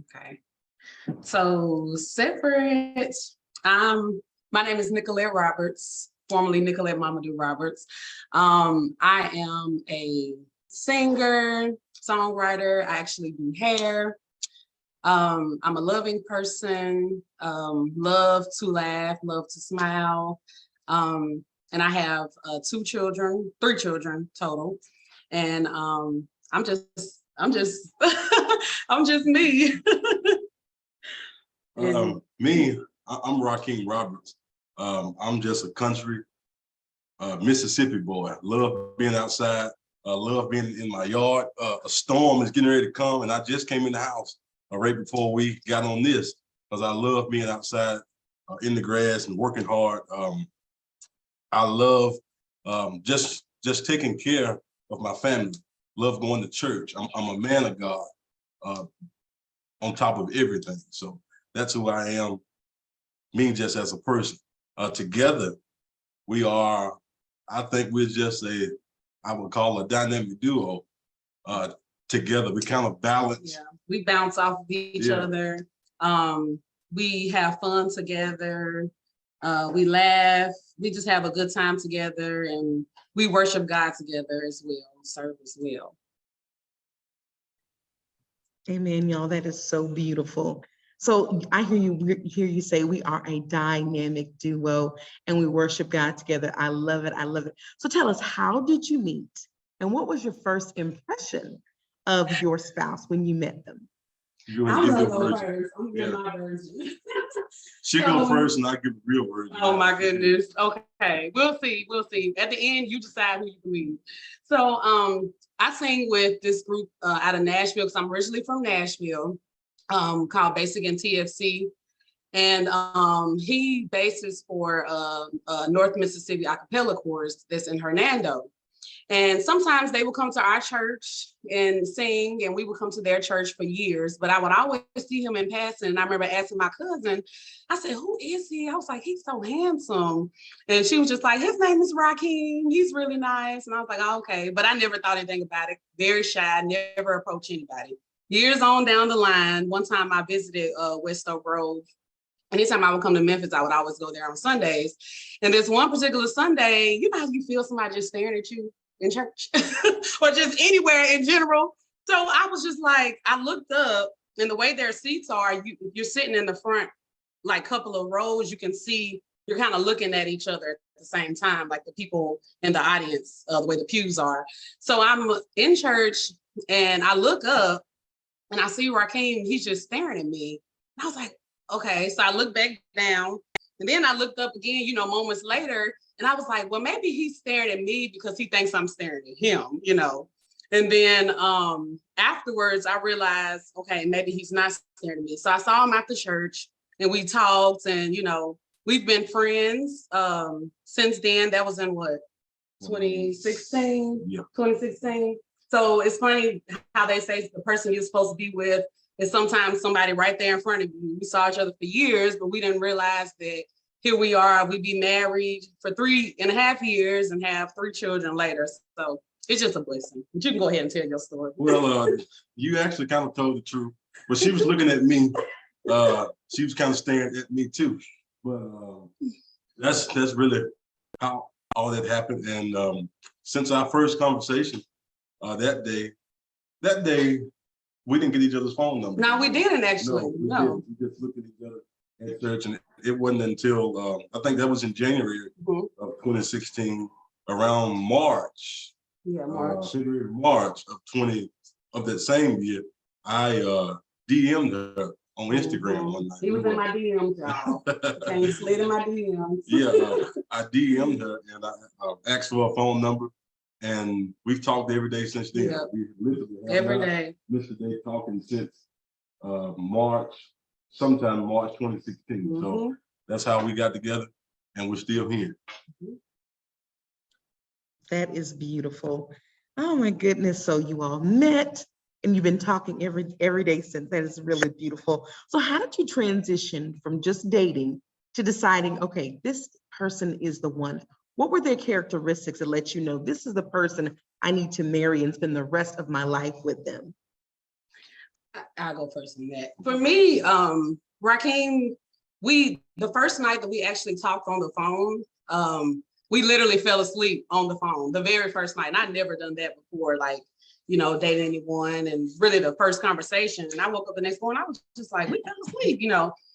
Okay. So separate. My name is Nicolette Roberts, formerly Nicolette Mamadou Roberts. I am a singer, songwriter. I actually do hair. I'm a loving person, love to laugh, love to smile. And I have three children total. And I'm just, I'm just me. Me, I'm Rakeem Roberts. I'm just a country Mississippi boy. Love being outside. Love being in my yard. A storm is getting ready to come, and I just came in the house right before we got on this because I love being outside in the grass and working hard. I love just taking care of my family. Love going to church. I'm a man of God on top of everything. So that's who I am, me just as a person. Together, we are, I think we're just I would call a dynamic duo. Together, we kind of balance. Yeah, we bounce off of each other. We have fun together. We laugh. We just have a good time together, and we worship God together as well, serve as well. Amen, y'all. That is so beautiful. So I hear you say we are a dynamic duo and we worship God together. I love it. I love it. So tell us, how did you meet? And what was your first impression of your spouse when you met them? I'm gonna go first. I'm gonna give my version. She go first and I give the real version. Oh my goodness. Okay. We'll see. We'll see. At the end, you decide who you believe. So I sing with this group out of Nashville because I'm originally from Nashville, called Basic and TFC. And he bases for North Mississippi Acapella Chorus that's in Hernando. And sometimes they would come to our church and sing, and we would come to their church for years. But I would always see him in passing. And I remember asking my cousin, I said, who is he? I was like, he's so handsome. And she was just like, his name is Rakeem. He's really nice. And I was like, oh, okay. But I never thought anything about it. Very shy, never approached anybody. Years on down the line, one time I visited West Oak Grove. Anytime I would come to Memphis, I would always go there on Sundays. And this one particular Sunday, you know how you feel somebody just staring at you in church or just anywhere in general. So I was just like, I looked up, and the way their seats are, you're sitting in the front, like couple of rows, you can see, you're kind of looking at each other at the same time, like the people in the audience, the way the pews are. So I'm in church and I look up and I see Rakeem, he's just staring at me. And I was like, okay. So I looked back down and then I looked up again, moments later. And I was like, well, maybe he's staring at me because he thinks I'm staring at him, And then afterwards, I realized, okay, maybe he's not staring at me. So I saw him after church and we talked and, we've been friends since then. That was in what, 2016? Yeah. 2016. So it's funny how they say the person you're supposed to be with is sometimes somebody right there in front of you. We saw each other for years, but we didn't realize that here we are, we be married for 3.5 years and have 3 children later. So it's just a blessing. But you can go ahead and tell your story. Well, you actually kind of told the truth, but she was looking at me. She was kind of staring at me too. But that's really how all that happened. And since our first conversation that day, we didn't get each other's phone numbers. No, we didn't actually. No. We just looked at each other at church, and it wasn't until I think that was in January of 2016, around March. Yeah, March. February, March of that same year, I DM'd her on Instagram one night. He was in my DMs, y'all. He slid in my DMs. Yeah, I DM'd her and I asked for a phone number, and we've talked every day since then. Yeah. We literally Every day. missed a day talking since sometime March 2016. So that's how we got together, and we're still here. That is beautiful. Oh my goodness. So you all met and you've been talking every day since. That is really beautiful. So how did you transition from just dating to deciding, okay, this person is the one? What were their characteristics that let you know this is the person I need to marry and spend the rest of my life with them? I'll go first on that. For me, Rakeem, the first night that we actually talked on the phone, we literally fell asleep on the phone the very first night. And I'd never done that before, like, dating anyone, and really the first conversation. And I woke up the next morning, I was just like, we fell asleep,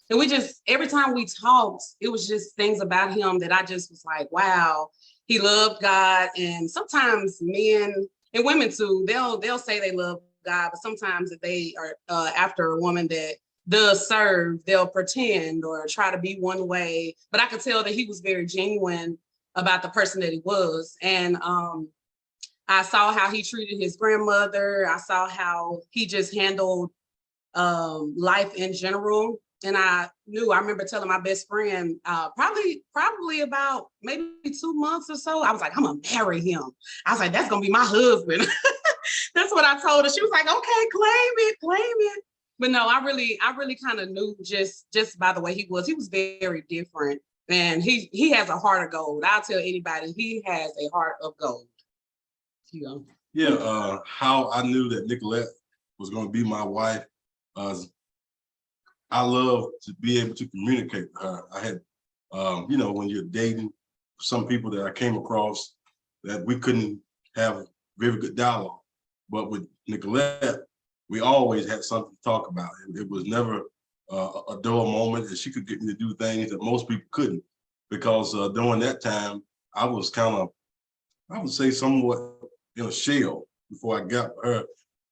And we just, every time we talked, it was just things about him that I just was like, wow, he loved God. And sometimes men and women too, they'll say they love God, but sometimes if they are after a woman that does serve, they'll pretend or try to be one way. But I could tell that he was very genuine about the person that he was. And I saw how he treated his grandmother. I saw how he just handled life in general. And I remember telling my best friend, probably about maybe 2 months or so, I was like, I'm gonna marry him. I was like, that's gonna be my husband. That's what I told her. She was like, okay, claim it. But no, I really kind of knew just by the way he was. He was very different. And he has a heart of gold. I'll tell anybody, he has a heart of gold. Yeah, how I knew that Nicolette was going to be my wife. I love to be able to communicate with her. I had, when you're dating some people that I came across that we couldn't have very good dialogue. But with Nicolette, we always had something to talk about. It was never a dull moment, and she could get me to do things that most people couldn't. Because during that time, I was kind of, I would say somewhat in a shell before I got with her.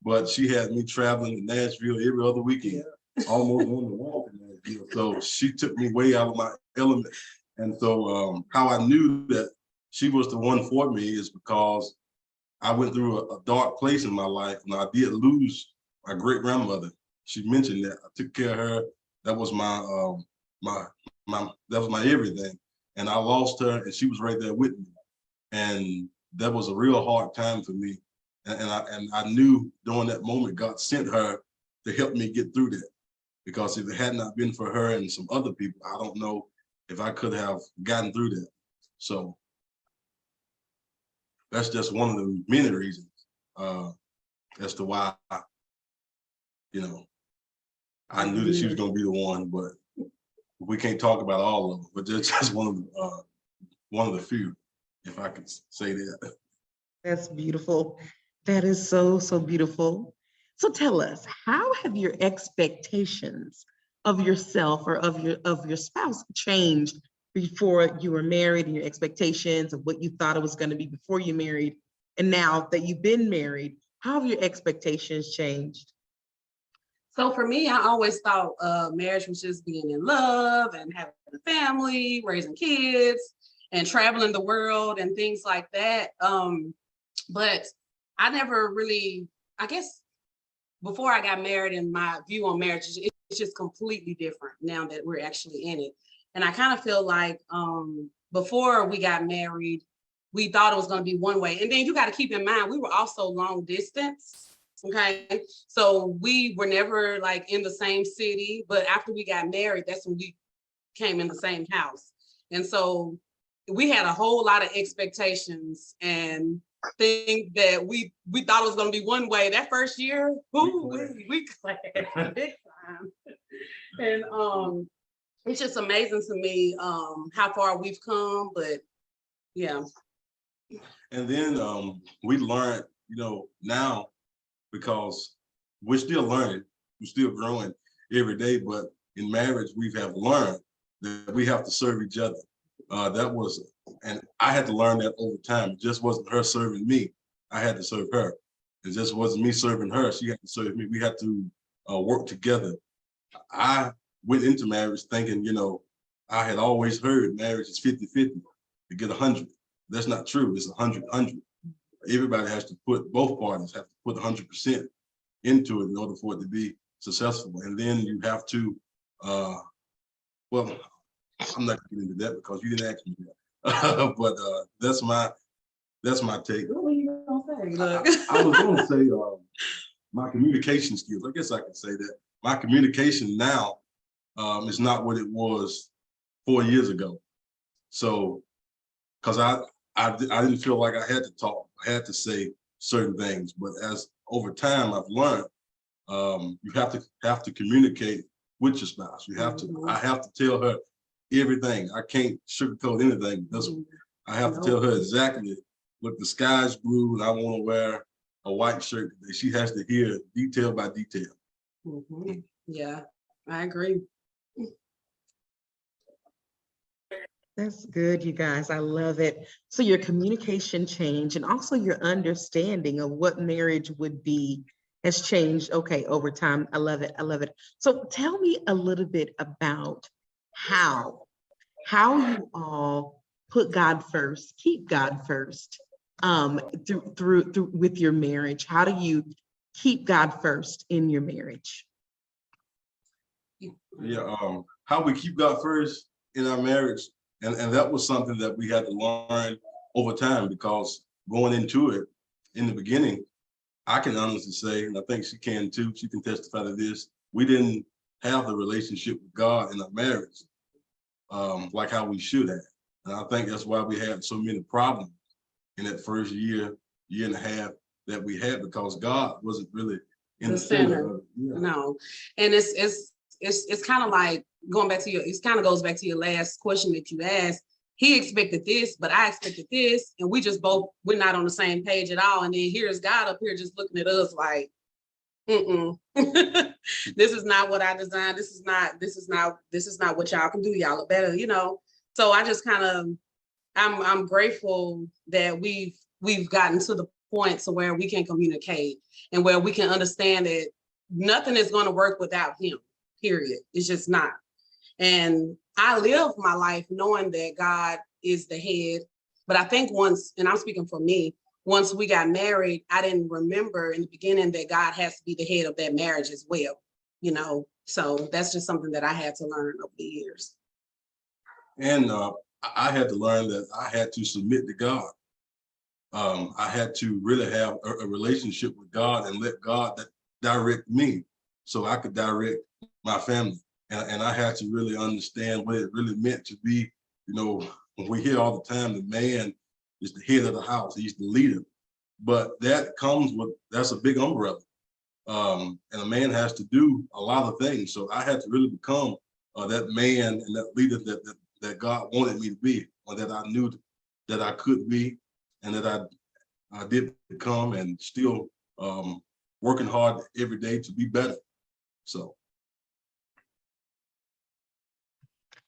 But she had me traveling to Nashville every other weekend, almost on the walk in Nashville. So she took me way out of my element. And so how I knew that she was the one for me is because I went through a dark place in my life, and I did lose my great grandmother. She mentioned that. I took care of her. That was that was my everything. And I lost her, and she was right there with me. And that was a real hard time for me. And I knew during that moment, God sent her to help me get through that. Because if it had not been for her and some other people, I don't know if I could have gotten through that. So that's just one of the many reasons as to why, I knew that she was going to be the one, but we can't talk about all of them. But that's just one of the few, if I could say that. That's beautiful. That is so, so beautiful. So tell us, how have your expectations of yourself or of your spouse changed before you were married, and your expectations of what you thought it was going to be before you married? And now that you've been married, how have your expectations changed? So for me, I always thought marriage was just being in love and having a family, raising kids, and traveling the world and things like that. But I never really, I guess, before I got married, and my view on marriage, it's just completely different now that we're actually in it. And I kind of feel like before we got married, we thought it was going to be one way. And then you got to keep in mind, we were also long distance. Okay. So we were never like in the same city, but after we got married, that's when we came in the same house. And so we had a whole lot of expectations and things that we thought it was going to be one way. That first year, we clashed big time. And it's just amazing to me how far we've come, but yeah. And then we learned, now, because we're still learning, we're still growing every day, but in marriage, we have learned that we have to serve each other. And I had to learn that over time. It just wasn't her serving me. I had to serve her. It just wasn't me serving her. She had to serve me. We had to work together. I went into marriage thinking, I had always heard marriage is 50-50 to get 100. That's not true. It's 100-100. Everybody has to both parties have to put 100% into it in order for it to be successful. And then you have to, well, I'm not gonna get into that because you didn't ask me that. But that's my take. What were you gonna say? I was gonna say my communication skills. I guess I can say that. My communication now is not what it was 4 years ago. So, because I didn't feel like I had to talk. I had to say certain things. But as over time, I've learned You have to communicate with your spouse. You have to. I have to tell her everything. I can't sugarcoat anything. I have to tell her exactly. Look, the sky's blue, and I want to wear a white shirt today. She has to hear detail by detail. Yeah, I agree. That's good, you guys. I love it. So your communication change and also your understanding of what marriage would be has changed, okay, over time. I love it. I love it. So tell me a little bit about how you all put God first, keep God first, through with your marriage. How do you keep God first in your marriage? Yeah, how we keep God first in our marriage, and that was something that we had to learn over time, because going into it in the beginning, I can honestly say, and I think she can too, she can testify to this, we didn't have the relationship with God in our marriage like how we should have. And I think that's why we had so many problems in that first year and a half that we had, because God wasn't really in the center of it. Yeah. No, and it's kind of like going back to it kind of goes back to your last question that you asked. He expected this, but I expected this, and we're not on the same page at all. And then here's God up here just looking at us like, this is not what I designed. This is not what y'all can do. Y'all are better, you know. So I just kind of, I'm grateful that we've gotten to the point to where we can communicate and where we can understand that nothing is going to work without him, period. It's just not. And I live my life knowing that God is the head. But I think once, and I'm speaking for me, once we got married, I didn't remember in the beginning that God has to be the head of that marriage as well, you know? So that's just something that I had to learn over the years. And I had to learn that I had to submit to God. I had to really have a relationship with God and let God direct me so I could direct my family. And I had to really understand what it really meant to be, you know, we hear all the time, the man is the head of the house, he's the leader. But that comes with, that's a big umbrella. And a man has to do a lot of things. So I had to really become that man and that leader that God wanted me to be, or that I knew that I could be, and that I did become, and still working hard every day to be better. So.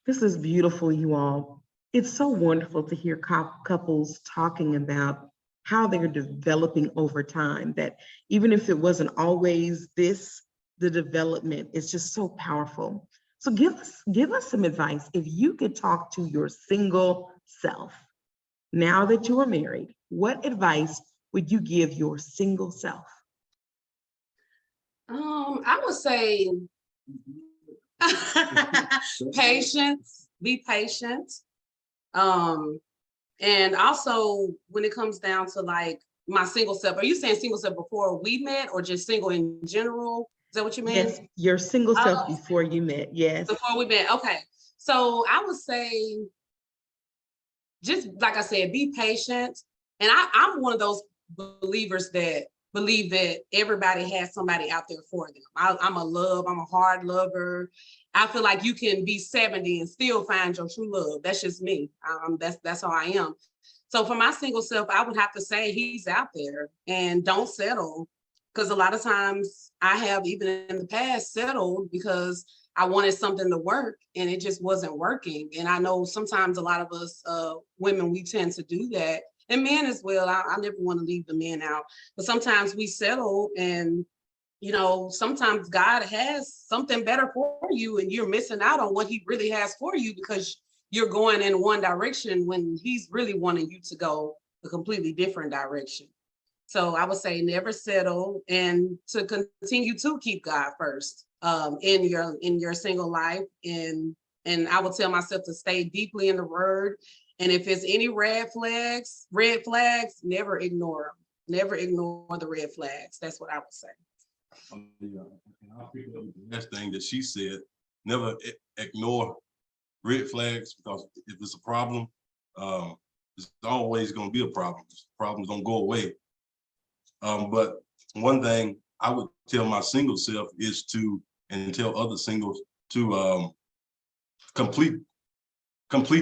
This is beautiful, you all. It's so wonderful to hear couples talking about how they're developing over time, that even if it wasn't always this, the development is just so powerful. So give us some advice. If you could talk to your single self, now that you are married, what advice would you give your single self? I would say patience, be patient. And also when it comes down to like my single self, are you saying single self before we met or just single in general? Is that what you mean? Yes, your single self before you met, yes. Before we met, okay. So I would say, just like I said, be patient. And I'm one of those believers that believe that everybody has somebody out there for them. I'm a hard lover. I feel like you can be 70 and still find your true love. That's just me. That's how I am. So for my single self, I would have to say he's out there, and don't settle. Because a lot of times I have, even in the past, settled because I wanted something to work and it just wasn't working. And I know sometimes a lot of us women, we tend to do that. And men as well. I never want to leave the men out. But sometimes we settle, and you know, sometimes God has something better for you and you're missing out on what he really has for you because you're going in one direction when he's really wanting you to go a completely different direction. So I would say never settle, and to continue to keep God first in your single life. And I would tell myself to stay deeply in the word. And if it's any red flags, never ignore them. Never ignore the red flags. That's what I would say. I pick up the last thing that she said, never ignore red flags, because if it's a problem, it's always going to be a problem. Problems don't go away. But one thing I would tell my single self is to, and tell other singles to complete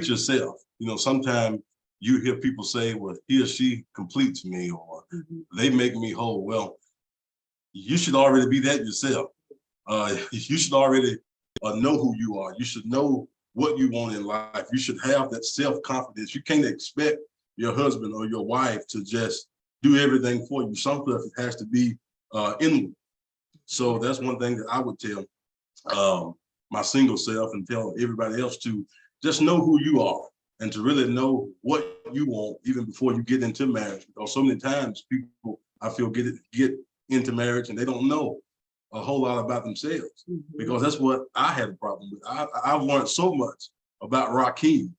yourself. You know, sometimes you hear people say, well, he or she completes me, or they make me whole. Well, you should already be that yourself. You should already know who you are. You should know what you want in life. You should have that self-confidence. You can't expect your husband or your wife to just do everything for you. Some stuff it has to be inward. So that's one thing that I would tell my single self and tell everybody else to just know who you are and to really know what you want even before you get into marriage. Because so many times people, I feel, get into marriage and they don't know a whole lot about themselves, because that's what I had a problem with. I've learned so much about Rakeem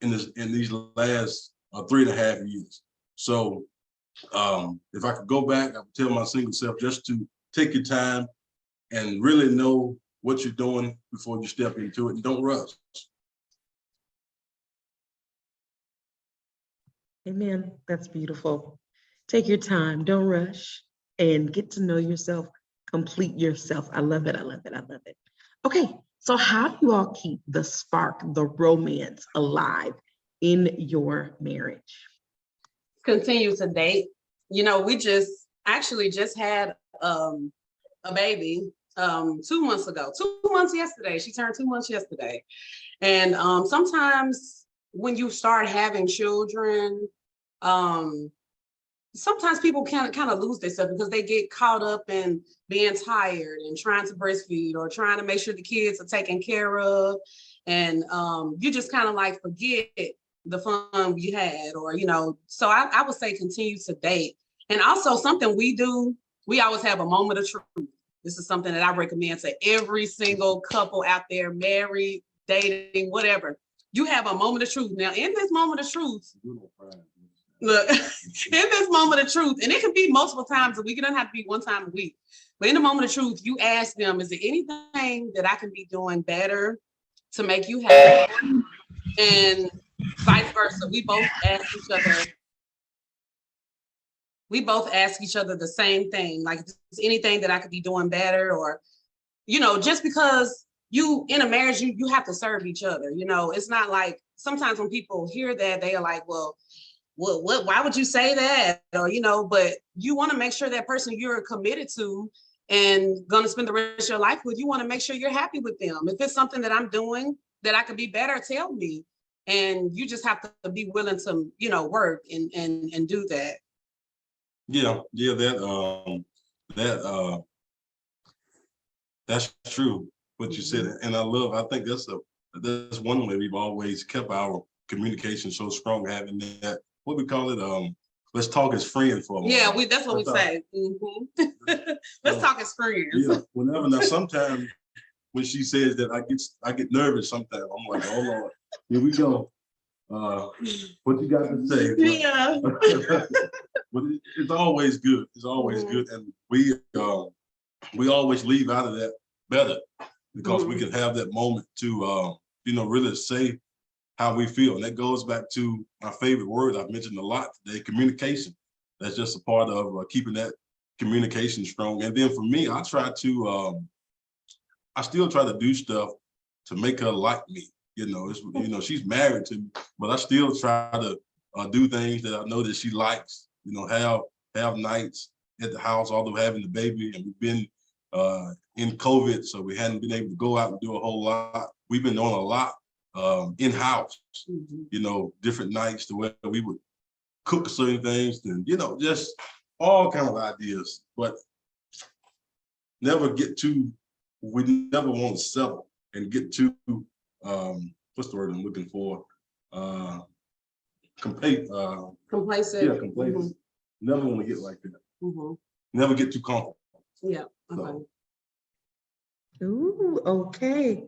in these last 3.5 years. So if I could go back, I would tell my single self just to take your time and really know what you're doing before you step into it, and don't rush. Amen. That's beautiful. Take your time, don't rush, and get to know yourself, complete yourself. I love it. I love it. I love it. Okay, so how do you all keep the spark, the romance alive in your marriage? Continue to date. You know, we actually just had a baby 2 months ago. 2 months yesterday. She turned 2 months yesterday. And sometimes when you start having children, sometimes people kind of lose themselves because they get caught up in being tired and trying to breastfeed or trying to make sure the kids are taken care of. And you just kind of like forget the fun you had, or, you know, so I would say continue to date. And also something we do, we always have a moment of truth. This is something that I recommend to every single couple out there, married, dating, whatever. You have a moment of truth. Now, in this moment of truth, look, in this moment of truth, and it can be multiple times a week, it doesn't have to be one time a week, but in the moment of truth, you ask them, is there anything that I can be doing better to make you happy? And vice versa. We both ask each other the same thing. Like, is there anything that I could be doing better? Or, you know, just because you in a marriage, you have to serve each other. You know, it's not like sometimes when people hear that, they are like, well, what, why would you say that? Or, you know, but you want to make sure that person you're committed to and going to spend the rest of your life with, you want to make sure you're happy with them. If it's something that I'm doing that I could be better, tell me. And you just have to be willing to, you know, work and do that. Yeah, that's true what you said, and I think that's one way we've always kept our communication so strong, having that, what we call it, let's talk as friends for a moment. Yeah, that's what we say. Let's talk as friends. Yeah, whenever. Now sometimes when she says that, I get nervous sometimes. I'm like, oh Lord, here we go. What you got to say? Yeah. But it's always good. It's always good, and we always leave out of that better because we can have that moment to you know, really say how we feel. And that goes back to my favorite word I've mentioned a lot today: communication. That's just a part of keeping that communication strong. And then for me, I still try to do stuff to make her like me. You know, she's married to me, but I still try to do things that I know that she likes. You know, have nights at the house, although having the baby, and we've been in COVID, so we hadn't been able to go out and do a whole lot. We've been doing a lot in-house, you know, different nights to where we would cook certain things and, you know, just all kind of ideas, but we never want to settle and get too, what's the word I'm looking for? Complacent. Yeah, complacent. Never want to get like that. Never get too comfortable. Yeah. So. Ooh, okay.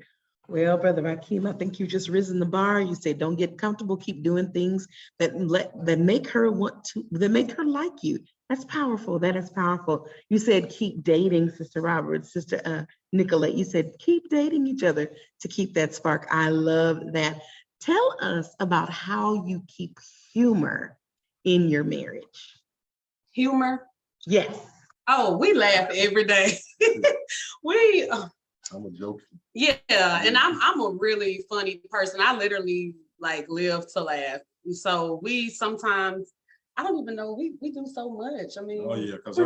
Well, Brother Rakeem, I think you just risen the bar. You said, don't get comfortable, keep doing things that make her like you. That's powerful. That is powerful. You said, keep dating, Sister Roberts, Sister Nicolette. You said, keep dating each other to keep that spark. I love that. Tell us about how you keep humor in your marriage. Humor? Yes. Oh, we laugh every day. We, I'm a joker. yeah, and I'm a really funny person. I literally like live to laugh. So we sometimes, I don't even know, we do so much. I mean, Oh yeah, because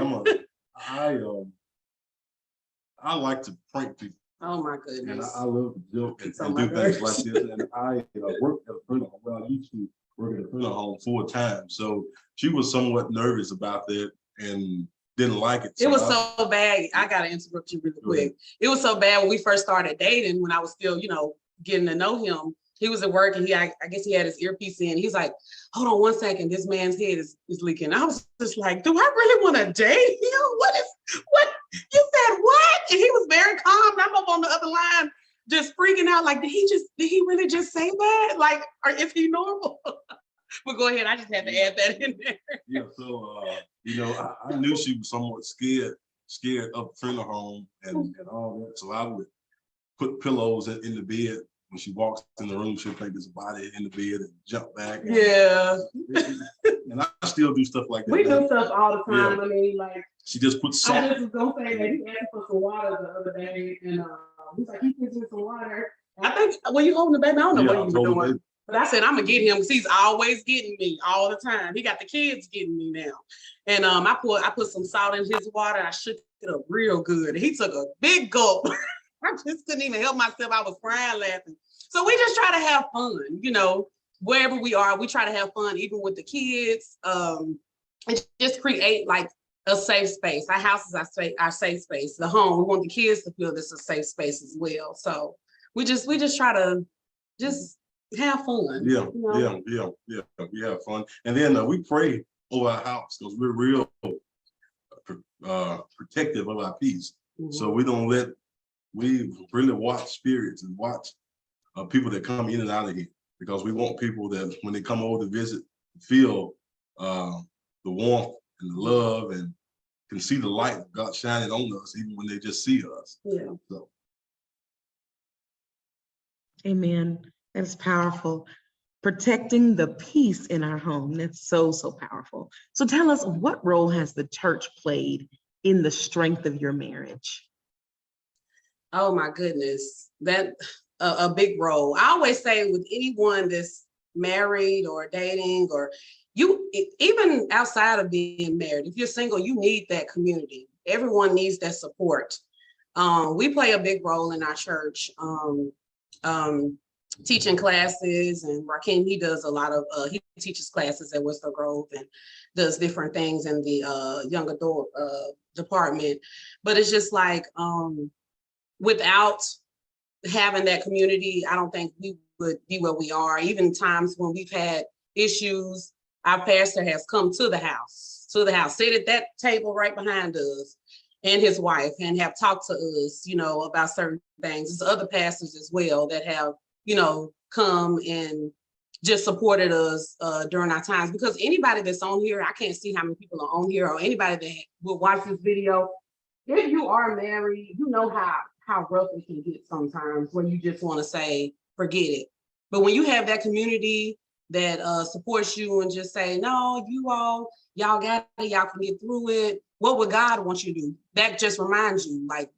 I like to prank people. oh my And goodness. I love to joke and, It's on and my do things like nerves. this. And I work at a funeral home. Well, I used to work at a funeral home full time. So she was somewhat nervous about that and didn't like it. It was so bad. I gotta interrupt you really quick. It was so bad when we first started dating, when I was still, getting to know him. He was at work and I guess he had his earpiece in. He's like, hold on 1 second, this man's head is leaking. I was just like, do I really want to date him? What? You said what? And he was very calm. And I'm up on the other line, just freaking out. Like, did he really just say that? Like, or is he normal? But go ahead. I just had to add that in there. Yeah. So, I knew she was somewhat scared of the funeral home and all that. So I would put pillows in the bed. When she walks in the room, she'll think there's a body in the bed and jump back. And, Yeah. And I still do stuff like that. We do stuff all the time. Yeah. I mean, like, she just puts I salt. just was gonna say that he asked for some water the other day, and he's like, he gives me some water. I think when you holding the baby, I don't know what you were doing. But I said, I'm gonna get him because he's always getting me all the time. He got the kids getting me now. And I put some salt in his water. I shook it up real good. He took a big gulp. I just couldn't even help myself. I was crying laughing. So we just try to have fun, wherever we are, we try to have fun, even with the kids. And just create like a safe space. Our house is our safe space. The home, we want the kids to feel this is a safe space as well. So we just try to just have fun. Yeah. We have fun. And then we pray over our house because we're real protective of our peace. Mm-hmm. So we really watch spirits and watch people that come in and out of here, because we want people that when they come over to visit, feel the warmth and the love and can see the light of God shining on us, even when they just see us. Yeah. So. Amen. That is powerful. Protecting the peace in our home. That's so, so powerful. So tell us, what role has the church played in the strength of your marriage? Oh my goodness, that a big role. I always say with anyone that's married or dating, or even outside of being married, if you're single, you need that community. Everyone needs that support. We play a big role in our church, teaching classes, and Rakeem, he does a lot of, he teaches classes at Western Grove and does different things in the young adult department. But it's just like, without having that community, I don't think we would be where we are. Even times when we've had issues, our pastor has come to the house, sit at that table right behind us, and his wife, and have talked to us, about certain things. There's other pastors as well that have, come and just supported us during our times. Because anybody that's on here, I can't see how many people are on here, or anybody that will watch this video, if you are married, you know how rough it can get sometimes, when you just want to say, forget it. But when you have that community that supports you and just say, no, y'all got it, y'all can get through it. What would God want you to do? That just reminds you, like,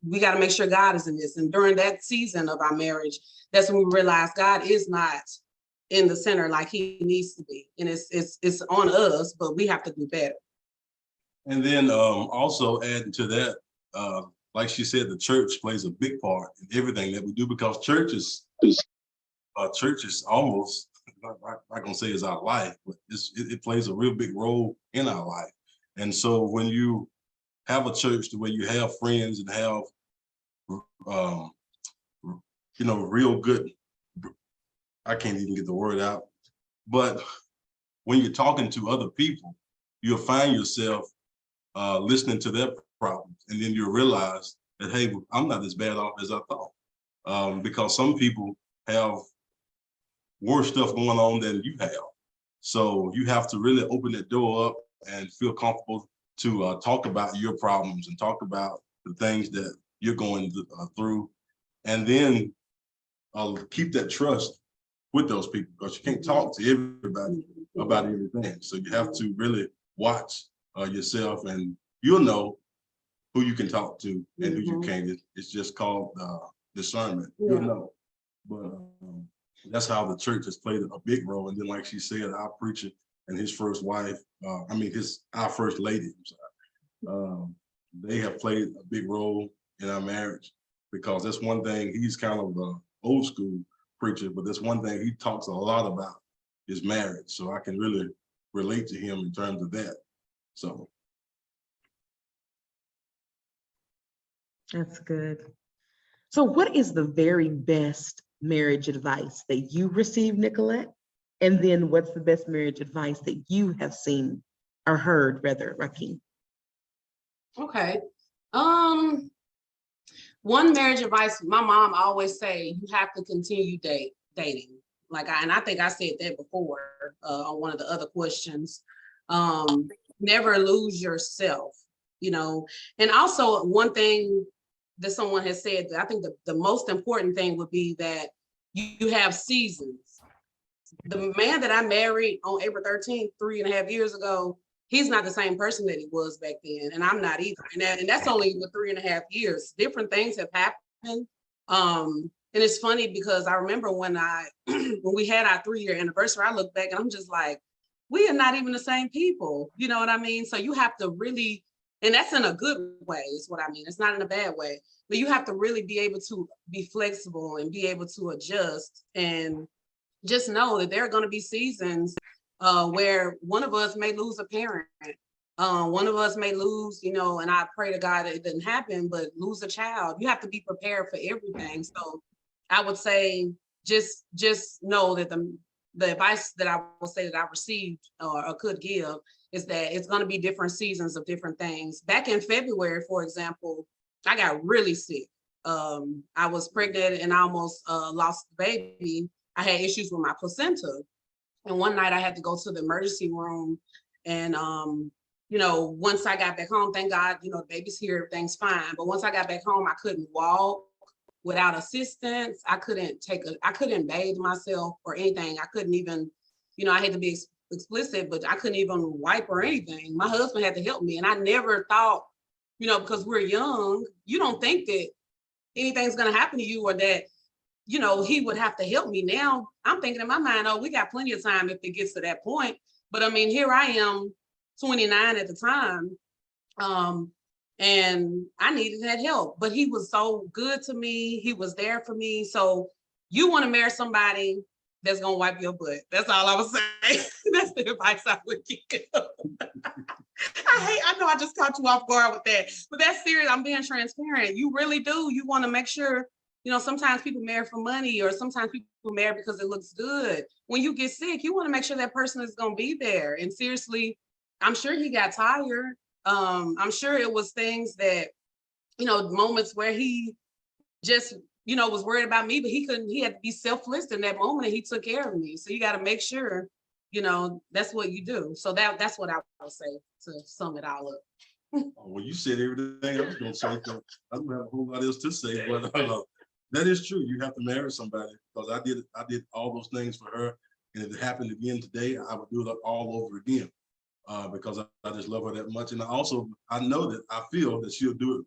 we got to make sure God is in this. And during that season of our marriage, that's when we realize God is not in the center like he needs to be. And it's on us, but we have to do better. And then also adding to that, like she said, the church plays a big part in everything that we do, because church is almost, I'm not gonna say it's our life, but it plays a real big role in our life. And so when you have a church where you have friends and have, real good, I can't even get the word out, but when you're talking to other people, you'll find yourself listening to their problems, and then you'll realize that, hey, I'm not as bad off as I thought, because some people have worse stuff going on than you have. So you have to really open that door up and feel comfortable to talk about your problems and talk about the things that you're going through, and then keep that trust with those people, because you can't talk to everybody about everything. So you have to really watch yourself and you'll know who you can talk to and who you Mhm. can't. It's just called discernment. Yeah. You'll know. But that's how the church has played a big role. And then, like she said, our preacher and his first wife, our first lady, I'm sorry, they have played a big role in our marriage, because that's one thing. He's kind of an old school preacher, but that's one thing he talks a lot about is marriage. So I can really relate to him in terms of that. So That's good. So what is the very best marriage advice that you received, Nicolette? And then what's the best marriage advice that you have seen or heard, rather, Rakeem? Okay. One marriage advice, my mom always say, you have to continue dating. And I think I said that before on one of the other questions. Never lose yourself, And also one thing that someone has said, that I think the most important thing would be that you have seasons. The man that I married on April 13th, 3.5 years ago, he's not the same person that he was back then. And I'm not either. And that's only with 3.5 years. Different things have happened. And it's funny because I remember when when we had our 3-year anniversary, I look back and I'm just like, we are not even the same people. You know what I mean? So you have to really, and that's in a good way, is what I mean. It's not in a bad way, but you have to really be able to be flexible and be able to adjust, and just know that there are going to be seasons where one of us may lose a parent. One of us may lose, and I pray to God that it didn't happen, but lose a child. You have to be prepared for everything. So I would say just know that the advice that I will say that I received or could give is that it's going to be different seasons of different things. Back in February, for example, I got really sick. I was pregnant and I almost lost the baby. I had issues with my placenta. And one night I had to go to the emergency room. And, once I got back home, thank God, the baby's here, everything's fine. But once I got back home, I couldn't walk without assistance. I couldn't bathe myself or anything. I couldn't even, I hate to be explicit, but I couldn't even wipe or anything. My husband had to help me. And I never thought, because we're young, you don't think that anything's going to happen to you or that, he would have to help me. Now I'm thinking in my mind, oh, we got plenty of time if it gets to that point. But I mean, here I am, 29 at the time. And I needed that help, but he was so good to me. He was there for me. So you want to marry somebody that's going to wipe your butt. That's all I was saying. That's the advice I would give. I know I just caught you off guard with that, but that's serious. I'm being transparent. You really do. You want to make sure, sometimes people marry for money, or sometimes people marry because it looks good. When you get sick, you want to make sure that person is going to be there. And seriously, I'm sure he got tired. I'm sure it was things that, moments where he just, was worried about me, but he had to be selfless in that moment, and he took care of me. So you got to make sure, that's what you do. So that's what I would say to sum it all up. Well, you said everything I was going to say. So I don't have a whole lot else to say, but that is true. You have to marry somebody, because I did all those things for her, and if it happened again today, I would do it all over again, because I just love her that much, and I know that I feel that she'll do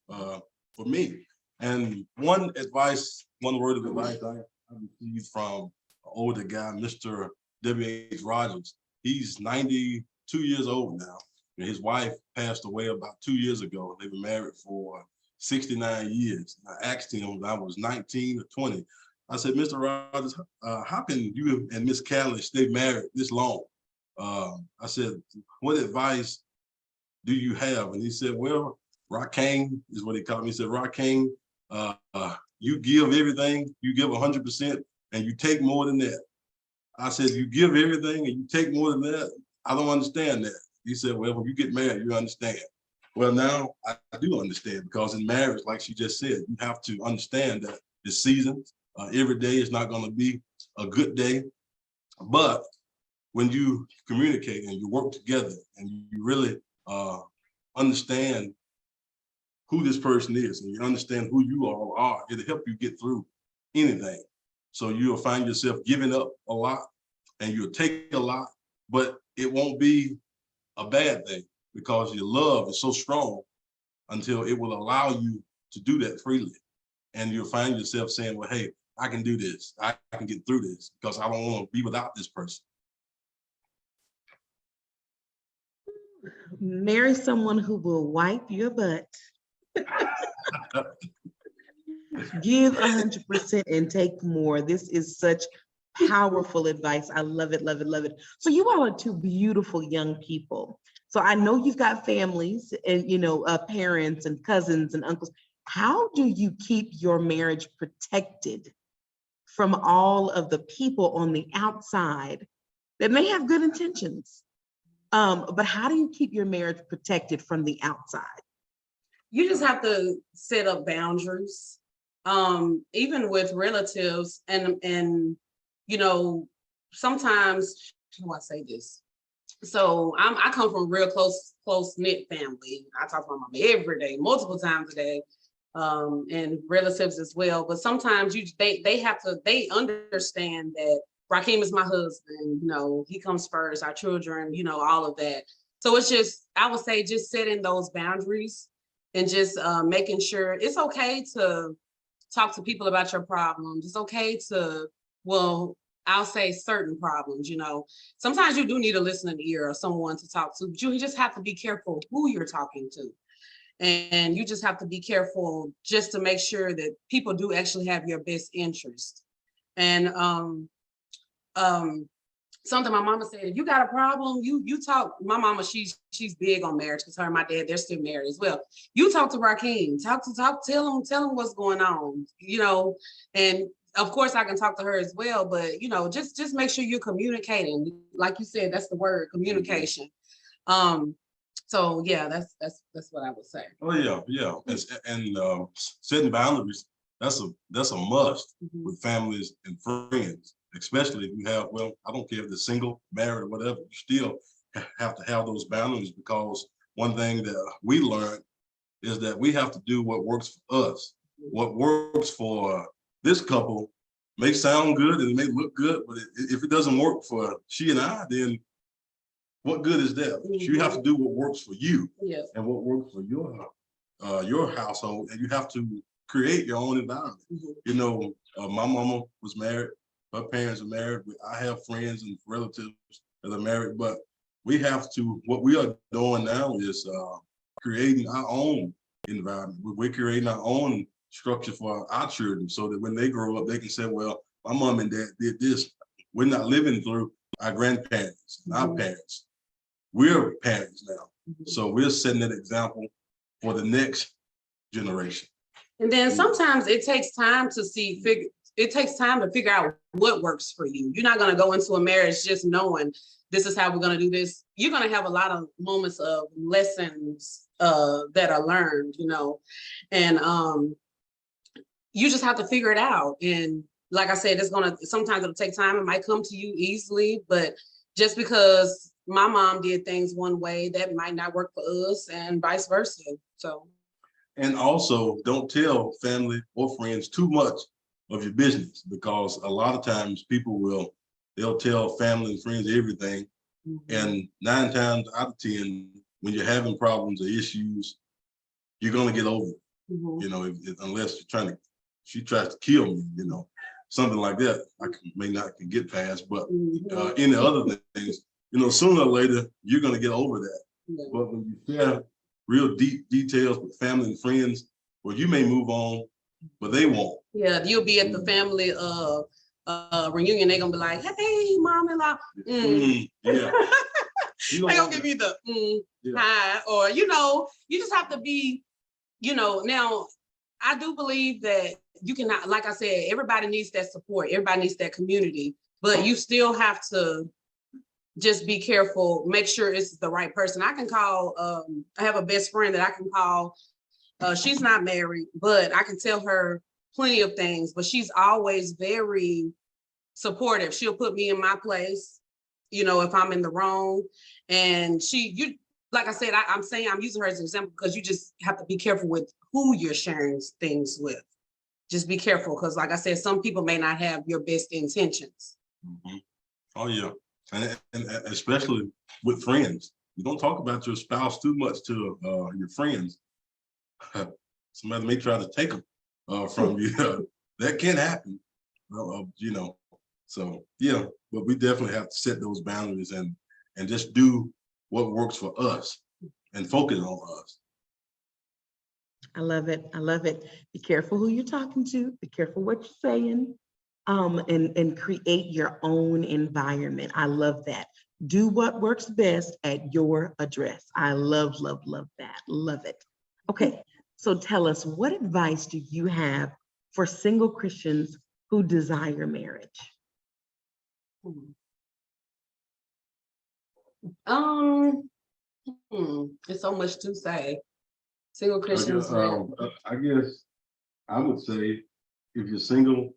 it for me. And one word of advice I received from an older guy, Mr. W.H. Rogers. He's 92 years old now. And his wife passed away about 2 years ago. They've been married for 69 years. I asked him when I was 19 or 20. I said, Mr. Rogers, how can you and Miss Callie stay married this long? I said, what advice do you have? And he said, well, Rakeem is what he called me. He said, Rakeem, you give everything, you give 100%, and you take more than that. I said, you give everything and you take more than that? I don't understand that. He said, well, when you get married, you understand. Well, now I do understand, because in marriage, like she just said, you have to understand that the seasons, every day is not going to be a good day. But when you communicate and you work together and you really understand who this person is, and you understand who you all are, it'll help you get through anything. So you'll find yourself giving up a lot, and you'll take a lot, but it won't be a bad thing. because your love is so strong until it will allow you to do that freely. And you'll find yourself saying, well, hey, I can do this. I can get through this because I don't want to be without this person. Marry someone who will wipe your butt. Give 100% and take more. This is such powerful advice. I love it, love it, love it. So you all are two beautiful young people. So I know you've got families and, parents and cousins and uncles. How do you keep your marriage protected from all of the people on the outside that may have good intentions? But how do you keep your marriage protected from the outside? You just have to set up boundaries, even with relatives and sometimes, how do I say this? So I come from a real close knit family. I talk to my mom every day, multiple times a day, and relatives as well. But sometimes they understand that Rakeem is my husband, he comes first, our children, all of that. So it's just, I would say just setting those boundaries and just making sure it's okay to talk to people about your problems. It's okay to, I'll say certain problems, sometimes you do need a listening ear or someone to talk to, but you just have to be careful who you're talking to. And you just have to be careful just to make sure that people do actually have your best interest. And something my mama said, if you got a problem, you talk. My mama, she's big on marriage because her and my dad, they're still married as well. You talk to Rakeem, tell him what's going on, and of course I can talk to her as well, but just make sure you're communicating. Like you said, that's the word, communication. So yeah, that's what I would say. Oh yeah. And setting boundaries, that's a must with families and friends, especially if you have, I don't care if they're single, married, or whatever, you still have to have those boundaries, because one thing that we learned is that we have to do what works for us. What works for this couple may sound good and it may look good, but if it doesn't work for she and I, then what good is that? You have to do what works for you and what works for your household, and you have to create your own environment. My mama was married, her parents are married. I have friends and relatives that are married, but we have to, what we are doing now is creating our own environment. We're creating our own structure for our children so that when they grow up, they can say, well, my mom and dad did this. We're not living through our grandparents, our parents. We're parents now. So we're setting an example for the next generation. And then sometimes it takes time to figure out what works for you. You're not going to go into a marriage just knowing this is how we're going to do this. You're going to have a lot of moments of lessons that are learned, and you just have to figure it out. And like I said, sometimes it'll take time. It might come to you easily, but just because my mom did things one way, that might not work for us, and vice versa. So. And also, don't tell family or friends too much of your business, because a lot of times they'll tell family and friends everything. And 9 times out of 10, when you're having problems or issues, you're gonna get over it. Unless she tries to kill me, something like that, I may not get past. But any other things, sooner or later, you're gonna get over that. But when you share real deep details with family and friends, well, you may move on, but they won't. Yeah, you'll be at the family reunion. They're gonna be like, "Hey, mom-in-law." Yeah. They gonna give you the hi, or you just have to be, Now, I do believe that you cannot, like I said, everybody needs that support. Everybody needs that community, but you still have to just be careful. Make sure it's the right person. I can call. I have a best friend that I can call. She's not married, but I can tell her plenty of things, but she's always very supportive. She'll put me in my place, if I'm in the wrong. And like I said, I'm using her as an example because you just have to be careful with who you're sharing things with. Just be careful, because like I said, some people may not have your best intentions. Oh yeah, and especially with friends. you don't talk about your spouse too much to your friends. Somebody may try to take them from you. That can happen, you know. So yeah, but we definitely have to set those boundaries and just do what works for us and focus on us. I love it. I love it. Be careful who you're talking to. Be careful what you're saying. And create your own environment. I love that. Do what works best at your address. I love, love, love that. Love it. Okay, so tell us, what advice do you have for single Christians who desire marriage? There's so much to say. Single Christians. I guess I would say, if you're single,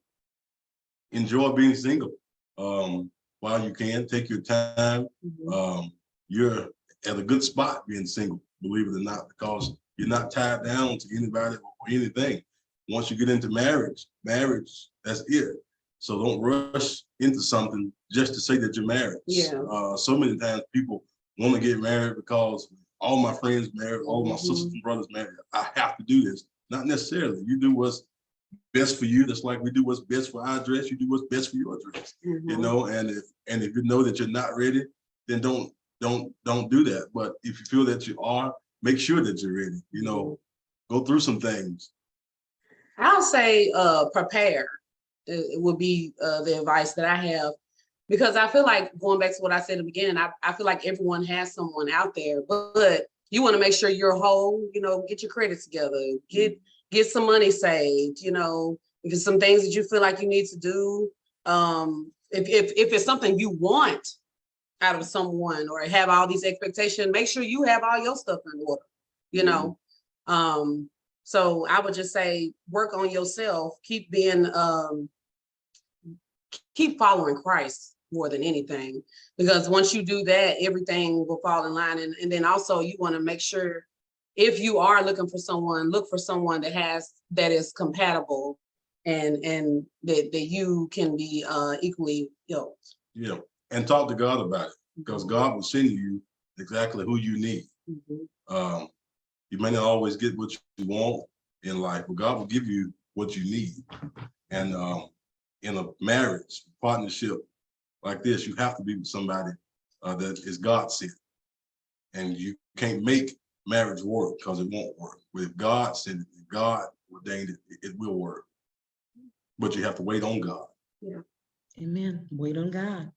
enjoy being single while you can. Take your time. You're at a good spot being single, believe it or not, because you're not tied down to anybody or anything. Once you get into marriage, that's it. So don't rush into something just to say that you're married. Yeah. So many times people want to get married because all my friends married, all my sisters and brothers married. I have to do this. Not necessarily. You do what's best for you. That's like we do what's best for our dress. You do what's best for your dress. You know, and if you know that you're not ready, then don't do that. But if you feel that you are, make sure that you're ready. You know, go through some things. I'll say prepare. It would be the advice that I have, because I feel like, going back to what I said at the beginning, I feel like everyone has someone out there, but you want to make sure you're whole. You know, get your credit together, get some money saved. You know, if it's some things that you feel like you need to do, if it's something you want out of someone or have all these expectations, make sure you have all your stuff in order. You know. So I would just say, work on yourself, keep following Christ more than anything, because once you do that, everything will fall in line. And then also, you want to make sure, if you are looking for someone, look for someone that is compatible and that you can be equally yoked. Yeah, and talk to God about it, because God will send you exactly who you need. You may not always get what you want in life, but God will give you what you need. And in a marriage partnership like this, you have to be with somebody that is God sent. And you can't make marriage work, because it won't work. But if God sent it, if God ordained it, it will work. But you have to wait on God. Yeah. Amen. Wait on God.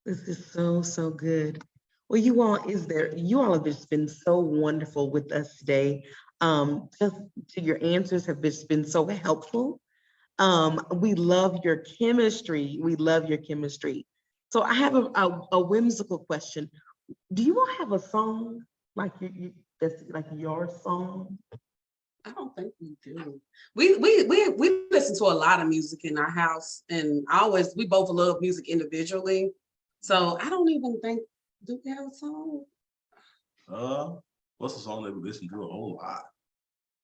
This is so, so good. Well, you all have just been so wonderful with us today. Just your answers have just been so helpful. We love your chemistry. We love your chemistry. So I have a whimsical question. Do you all have a song like that's like your song? I don't think we do. We listen to a lot of music in our house, and we both love music individually. So I don't even think, do we have a song? What's the song that we listen to a whole lot?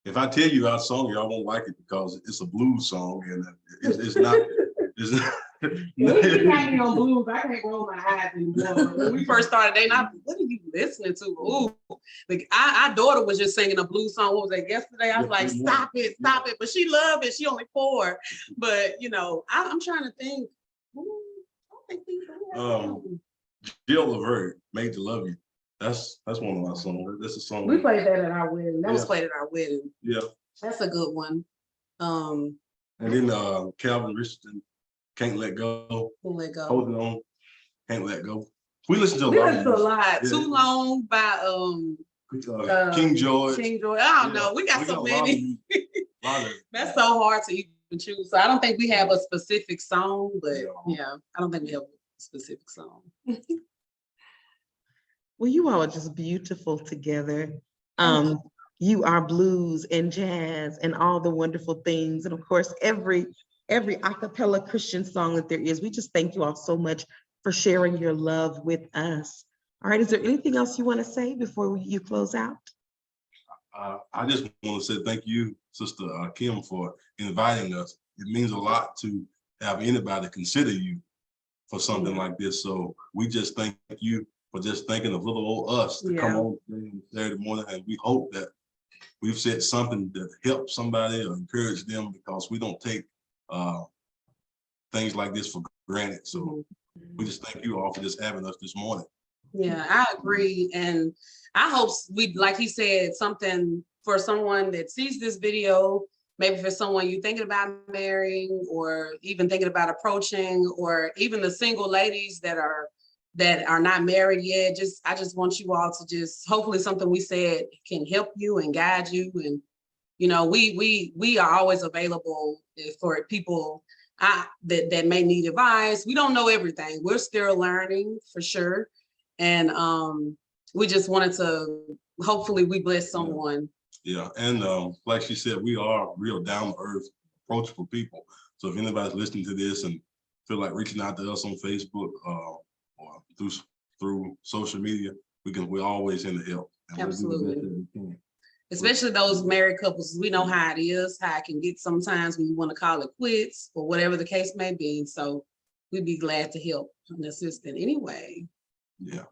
If I tell you our song, y'all won't like it, because it's a blues song, and it's not. It's not. On blues, I can't roll my eyes anymore. When we first started dating, what are you listening to? Ooh, like our daughter was just singing a blues song. What was that, yesterday? I was like, stop it. But she loved it. She only 4, but you know, I'm trying to think. I don't think we do. Jill Levert, Made to Love You. That's one of my songs. That's a song we played that at our wedding. That was played at our wedding. Yeah, that's a good one. And then Calvin Richardson, Can't Let Go. Can't Let Go. Holding On, Can't Let Go. We listen to a lot. Yeah. Too Long by King George. I don't know. We got so many. That's so hard to even choose. So I don't think we have a specific song, but yeah, I don't think we have a specific song. Well, you all are just beautiful together. You are blues and jazz and all the wonderful things. And of course, every a cappella Christian song that there is. We just thank you all so much for sharing your love with us. All right, is there anything else you want to say before you close out? I just want to say thank you, Sister Kim, for inviting us. It means a lot to have anybody consider you for something like this. So we just thank you for just thinking of little old us to come Yeah. on Saturday morning. And we hope that we've said something that helps somebody or encourage them, because we don't take things like this for granted. So we just thank you all for just having us this morning. Yeah, I agree. And I hope we, like he said, something for someone that sees this video, maybe for someone you thinking about marrying or even thinking about approaching, or even the single ladies that are not married yet. I just want you all to just, hopefully something we said can help you and guide you. And, you know, we are always available for people that may need advice. We don't know everything. We're still learning for sure. And we just wanted to, hopefully we bless someone. Yeah, and like she said, we are real down to earth, approachable people. So if anybody's listening to this and feel like reaching out to us on Facebook or through social media, we're always in the help. And Absolutely. we'll do the best that we can. Especially those married couples, we know how it is, how it can get sometimes when you want to call it quits or whatever the case may be. So we'd be glad to help and assist in any way. Yeah.